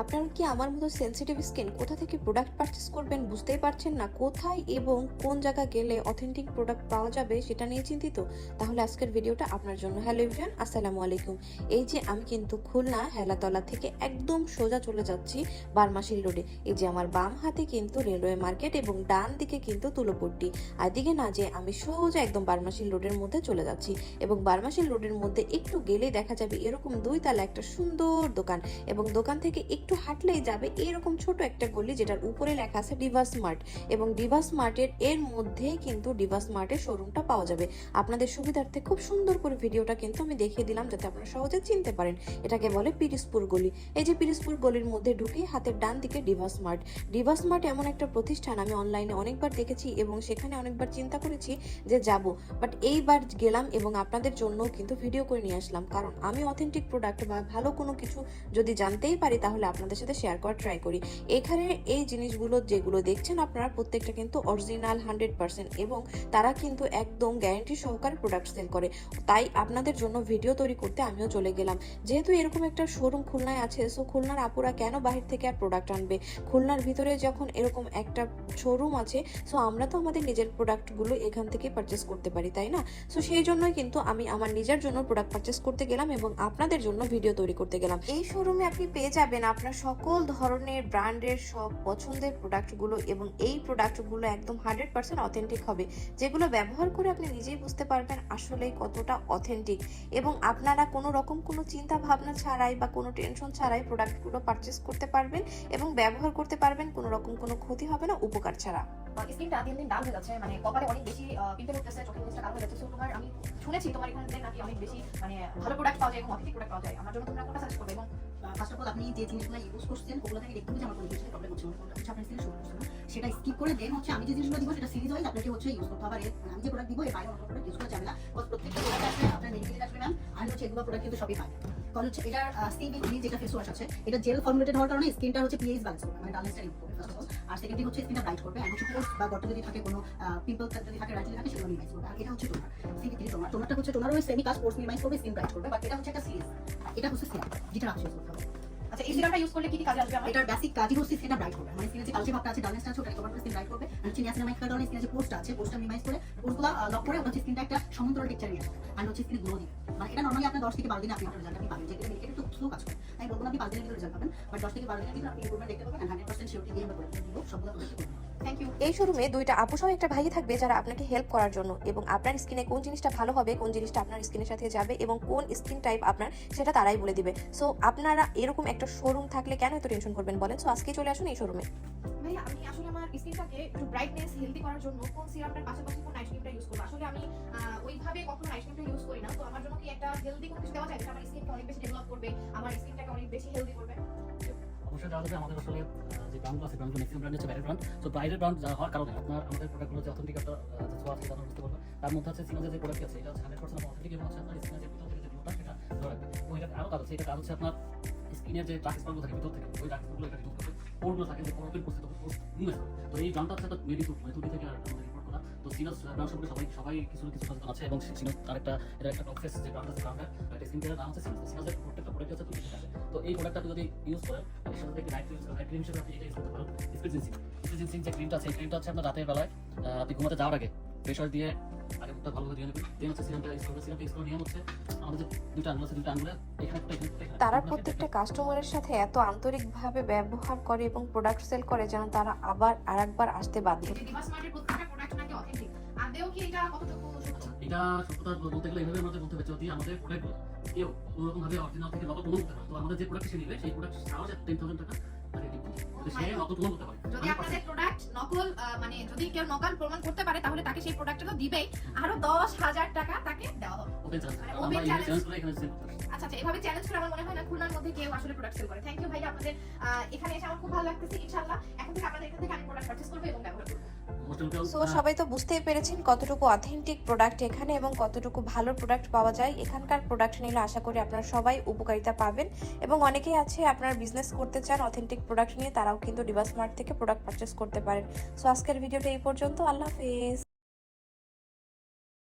আপনারা কি আমার মতো সেনসিটিভ স্কিন? কোথা থেকে প্রোডাক্ট পারচেজ করবেন বুঝতেই পারছেন না? কোথায় এবং কোন জায়গা গেলে অথেন্টিক প্রোডাক্ট পাওয়া যাবে সেটা নিয়ে চিন্তিত? তাহলে আজকের ভিডিওটা আপনার জন্য। হ্যালো এভরিওয়ান, আসসালামু আলাইকুম। এই যে আমি কিন্তু খুলনা হেলাতলা থেকে একদম সোজা চলে যাচ্ছি বারমাশিল রোডে। এই যে আমার বাম হাতে কিন্তু রেলওয়ে মার্কেট এবং ডান দিকে কিন্তু তুলোপট্টি। আর দিকে না যে আমি সোজা একদম বারমাশিল রোডের মধ্যে চলে যাচ্ছি এবং বারমাশিল রোডের মধ্যে একটু গেলেই দেখা যাবে এরকম দুই তালা একটা সুন্দর দোকান এবং দোকান থেকে একটু হাঁটলেই যাবে এরকম ছোট একটা গলি যেটার উপরে লেখা আছে ডিভা স্মার্ট এবং ডিভা স্মার্টের এর মধ্যেই কিন্তু ডিভা স্মার্টের শোরুমটা পাওয়া যাবে। আপনাদের সুবিধার্থে খুব সুন্দর করে ভিডিওটা কিন্তু আমি দেখিয়ে দিলাম যাতে আপনারা সহজে চিনতে পারেন। এটাকে বলে পিরিসপুর গলি। এই যে পিরিসপুর গলির মধ্যে ঢুকে হাতের ডান দিকে ডিভা স্মার্ট। ডিভা স্মার্ট এমন একটা প্রতিষ্ঠান আমি অনলাইনে অনেকবার দেখেছি এবং সেখানে অনেকবার চিন্তা করেছি যে যাব, বাট এইবার গেলাম এবং আপনাদের জন্য কিন্তু ভিডিও করে নিয়ে আসলাম, কারণ আমি অথেন্টিক প্রোডাক্ট বা ভালো কোনো কিছু যদি জানতেই পারি তাহলে আপনাদের সাথে শেয়ার করার ট্রাই করি। এখানে এই জিনিসগুলো যেগুলো দেখছেন আপনারা প্রত্যেকটা কিন্তু অরিজিনাল 100% এবং তারা কিন্তু একদম গ্যারান্টি সহকারে প্রোডাক্ট সেল করে। তাই আপনাদের জন্য ভিডিও তৈরি করতে আমিও চলে গেলাম। যেহেতু এরকম একটা শোরুম খুলনায় আছে, সো খুলনার আপুরা কেন বাহির থেকে আর প্রোডাক্ট আনবে? খুলনার ভিতরে যখন এরকম একটা শোরুম আছে, সো আমরা তো আমাদের নিজের প্রোডাক্টগুলো এখান থেকে পারচেস করতে পারি, তাই না? সো সেই জন্যই কিন্তু আমি আমার নিজের জন্য প্রোডাক্ট পারচেস করতে গেলাম এবং আপনাদের জন্য ভিডিও তৈরি করতে গেলাম। এই শোরুমে আপনি পেয়ে যাবেন আপনার সকল ধরনের ব্র্যান্ডের সব পছন্দের প্রোডাক্টগুলো এবং এই প্রোডাক্টগুলো একদম 100% অথেন্টিক হবে, যেগুলো ব্যবহার করে আপনি নিজেই বুঝতে পারবেন আসলে কতটা অথেন্টিক এবং আপনারা কোনো রকম কোনো চিন্তা ভাবনা ছাড়াই বা কোনো টেনশন ছাড়াই প্রোডাক্টগুলো পারচেস করতে পারবেন এবং ব্যবহার করতে পারবেন, কোনো রকম কোনো ক্ষতি হবে না উপকার ছাড়া। স্কিনটা দিন দিন ডাল হয়ে যাচ্ছে, মানে কপালে অনেক বেশি পিম্পল উঠতেছে, চোখের নিচটা কালো হয়ে যাচ্ছে। সো তোমার আমি শুনেছি তোমার এখানে নাকি অনেক বেশি মানে ভালো প্রোডাক্ট পাওয়া যায় এবং অথেন্টিক প্রোডাক্ট পাওয়া যায়। আমার জন্য তোমরা কোনটা সাজেস্ট করবে? এবং ফার্স্ট অফ অল আপনি যে জিনিসগুলো ইউজ করছেন ওগুলো থেকে দেখতে হবে যে আমার কোনো জিনিসের প্রবলেম হচ্ছে, কোনটা হচ্ছে আপনার স্কিনে শুট করছে না, সেটা স্কিপ করে দেন হচ্ছে আমি যে জিনিসগুলো দিব সেটা সিরিজ ওয়াইজ আপনাকে হচ্ছে ইউজ করতে হবে। আমি যে প্রোডাক্ট দিব এর বাইরে অন্য প্রোডাক্ট ইউজ করা যাবে না, বিকজ প্রত্যেকটা প্রোডাক্ট আসলে আপনার মেডিকেলে আসবে না। আর হচ্ছে এগুলো প্রোডাক্ট কিন্তু সবই পায়, কারণ হচ্ছে এটার সিবিডি যেটা ফেস ওয়াশ আছে এটা জেল ফর্মুলেটেড হওয়ার কারণে স্কিনটা হচ্ছে পিএইচ ব্যালেন্স করবে, মানে ডালনেসটা রিমুভ করবে ফার্স্ট অফ অল। আর সেকেন্ডলি হচ্ছে স্কিনটা ব্রাইট করবে, আর হচ্ছে পোর্স বা গর্ত যদি থাকে, কোনো পিম্পল যদি থাকে, রাইট যদি থাকে, সেগুলো মিনিমাইজ করবে। আর এটা হচ্ছে টোনার, সিবিডি টোনার। টোনারটা হচ্ছে টোনার ওই সেমি কাজ পোর্স মিনিমাইজ করবে, স্কিন ব্রাইট করবে, বাট এটা হচ্ছে একটা সিরিজ। এটা হচ্ছে সিরাম, যেটা রাখছে করতে হবে। আচ্ছা, এই সিরামটা ইউজ করলে কি কি কাজে আসবে আমার? এটার বেসিক কাজই হচ্ছে স্কিনটা ব্রাইট করবে, মানে স্কিনে যে কালচে ভাবটা আছে, ডালনেসটা আছে, ওটা রিকভার করে স্কিন ব্রাইট করবে। আর হচ্ছে নিয়াসিনামাইড খাওয়ার কারণে স্কিনে যে পোর্সটা আছে, পোর্সটা মিনিমাইজ করে পোর্সগুলো লক করে ওটা হচ্ছে স্কিনটা একটা সমান্তরাল টেক্সচারে নিয়ে আসবে। আর হচ্ছে স্কিনে গ্লো দিবে, মানে এটা নরমালি আপনার 10 থেকে 12 দিনে আপনি একটা রেজাল্ট আপনি পাবেন, যেটা মেডিকেল একটু স্লো কাজ করে। আমি বলবো না আপনি 5 দিনের ভিতরে রেজাল্ট পাবেন, বাট 10 থেকে 12 দিনের ভিতরে আপনি ইমপ্রুভমেন্ট দেখতে পাবেন। 100% শিওরিটি দিয়ে আমরা করে দিব সবগুলো প্রোডাক্ট করব। Thank you. এই শোরুমে দুইটা আপু সহ একটা ভাই থাকবে যারা আপনাকে হেল্প করার জন্য এবং আপনার স্কিনে কোন জিনিসটা ভালো হবে, কোন জিনিসটা আপনার স্কিনের সাথে যাবে এবং কোন স্কিন টাইপ আপনার সেটা তারাই বলে দিবে। সো আপনারা এরকম একটা শোরুম থাকলে কেন এত টেনশন করবেন বলেন? সো আজকে চলে আসুন এই শোরুমে। ভাই আমি আসলে আমার স্কিনটাকে একটু ব্রাইটনেস হেলদি করার জন্য কোন সিরামটার পাশাপাশি কোন নাইট ক্রিমটা ইউজ করব? আসলে আমি ওইভাবে কখনো নাইট ক্রিমটা ইউজ করি না। তো আমার জন্য কি একটা হেলদি কোনো কিছু দেওয়া যায় যেটা আমার স্কিনকে অনেক বেশি ডেভেলপ করবে, আমার স্কিনটাকে অনেক বেশি হেলদি করবে? অবশ্যই দেওয়া যাবে। আমাদের আসলে যে ব্র্যান্ডগুলো আছে, ব্র্যান্ডগুলো ম্যাক্সিমাম ব্র্যান্ড হচ্ছে ব্রাইডের ব্র্যান্ড। সো ব্রাইডের ব্র্যান্ড যা হওয়ার কারণে আপনার আমাদের প্রোডাক্টগুলো যে অথেন্টিক একটা যে ছোঁয়া আছে বুঝতে পারবে। তার মধ্যে হচ্ছে সিনাজের যে প্রোডাক্ট আছে এটা হচ্ছে 100% অথেন্টিক এবং হচ্ছে আপনার স্কিনের যে ভিতর থেকে যে গ্লোটা সেটা ধরে রাখবে। এবং এটা আরও কাজ আছে, এটা কাজ হচ্ছে আপনার স্কিনের যে ডার্ক স্পটগুলো থাকে ভিতর থেকে, ওই ডার্ক স্পটগুলো এটা রিমুভ করবে। পোরগুলো থাকে যে পোরগুলো প্রস্তুত হবে, পোর নিমেজ করবে। তো এই ব্র্যান্ডটা হচ্ছে একটা মেডিটুড থেকে আমাদের রিপোর্ট করা। তো সিনাজ ব্র্যান্ড সম্পর্কে সবাই কিছু কিছু সচেতন আছে এবং সিনাজ আরেকটা এটা একটা প্রসেস যে ব্র্যান্ড আছে, ব্র্যান্ডের একটা স্কিন কেয়ারের নাম আছে সিনাজ। সিনাজের প্রত্যেকটা প্রোডাক্ট হচ্ছে তুমি আছে। তো এই প্রোডাক্টটা আপনি যদি ইউজ করেন এর সাথে একটি নাইট ক্রিম হিসেবে আপনি এটা ইউজ করতে পারেন। স্পিড জিনসিং যে ক্রিমটা আছে, এই ক্রিমটা হচ্ছে আপনার রাতের বেলায় আপনি ঘুমাতে যাওয়ার আগে প্রেশার দিয়ে আগে মুখটা ভালোভাবে ধুয়ে নেবেন। দেন হচ্ছে সিরামটা ইউজ করবেন। সিরামটা ইউজ করার নিয়ম হচ্ছে আমাদের যে দুটো আঙুল আছে, দুটো আঙুলে এখানে তারা প্রত্যেকটা কাস্টমারের সাথে এত আন্তরিকভাবে ব্যবহার করে এবং প্রোডাক্ট সেল করে যেন তারা আবার আরেকবার আসতে বাধ্য। ডিভা স্মার্টের প্রত্যেকটা প্রোডাক্ট নাকি অথেন্টিক? আদৌ কি এটা কতটুকু সত্য? এটা সত্যতা বলতে গেলে এইভাবে আমাদের বলতে হবে, যদি আমাদের প্রোডাক্টগুলো কেউ কোনোরকম ভাবে অরিজিনাল থেকে নকল প্রমাণ করতে পারে, তো আমাদের যে প্রোডাক্ট সে নিবে সেই প্রোডাক্ট সারা 10,000 টাকা তাকে দিব। সে নকল প্রমাণ করতে পারে। যদি আপনাদের প্রোডাক্ট নকল মানে যদি কেউ নকল প্রমাণ করতে পারে তাহলে তাকে সেই প্রোডাক্টটা তো দিবেই, আরো 10,000 টাকা তাকে দেওয়া হবে। ওপেন চ্যালেঞ্জ মানে আমরা open এই challenge। চ্যালেঞ্জ করে এখানে সেল করতে পারি। আচ্ছা, এভাবে চ্যালেঞ্জ করে আমার মনে হয় না খুলনার মধ্যে কেউ আসলে প্রোডাক্ট সেল করে। থ্যাংক ইউ ভাইয়া, আপনাদের এখানে এসে আমার খুব ভালো লাগতেছে। ইনশাআল্লাহ এখন থেকে আপনাদের এখান থেকে আমি প্রোডাক্ট পারচেজ করব এবং ব্যবহার করব। সো সবাই তো বুঝতেই পেরেছেন কতটুকু অথেন্টিক প্রোডাক্ট এখানে এবং কতটুকু ভালো প্রোডাক্ট পাওয়া যায়। এখানকার প্রোডাক্ট নিলে আশা করি আপনারা সবাই উপকারিতা পাবেন এবং অনেকেই আছে আপনারা বিজনেস করতে চান অথেন্টিক প্রোডাক্ট নিয়ে, তারাও কিন্তু ডিভা স্মার্ট থেকে প্রোডাক্ট পারচেস করতে পারেন। সো আজকের ভিডিওটা এই পর্যন্ত। আল্লাহ হাফেজ।